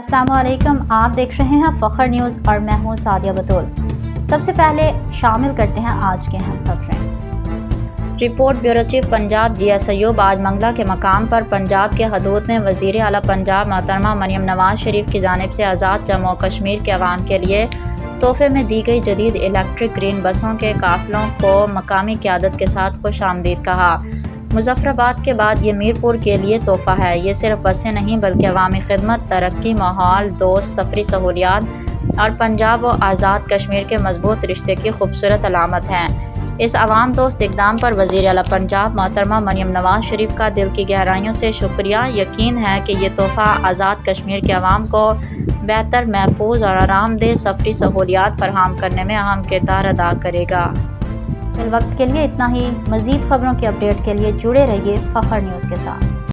अस्सलाम वालेकुम, आप देख रहे हैं फखर न्यूज़ और मैं हूं सादिया बतूल। सबसे पहले शामिल करते हैं आज के अहम खबरें। Report bureau chief Punjab GS अय्यूब आज मंगला के मकाम पर पंजाब के हदूद में वज़ीर आला पंजाब मोहतरमा मरियम नवाज शरीफ की जानिब से आज़ाद जम्मू कश्मीर के अवाम के लिए तोहफे में दी गई जदीद इलेक्ट्रिक ग्रीन बसों के काफ़िलों को मकामी क़यादत के साथ खुश आमदीद कहा। मुज़फ़्फ़राबाद के बाद ये मीरपुर के लिए तोहफ़ा है। ये सिर्फ बसें नहीं बल्कि अवामी खिदमत, तरक्की, माहौल दोस्त सफरी सहूलियात और पंजाब व आज़ाद कश्मीर के मजबूत रिश्ते की खूबसूरत अलामत हैं। इस अवाम दोस्त इक़दाम पर वज़ीर आला पंजाब मोहतरमा मरियम नवाज शरीफ का दिल की गहराइयों से शुक्रिया। यकीन है कि ये तोहफ़ा आज़ाद कश्मीर के अवाम को बेहतर, महफूज और आरामदेह सफरी सहूलियात फराहम करने में अहम किरदार अदा करेगा। फिल वक्त के लिए इतना ही। मज़ीद खबरों की अपडेट के लिए जुड़े रहिए फखर न्यूज़ के साथ।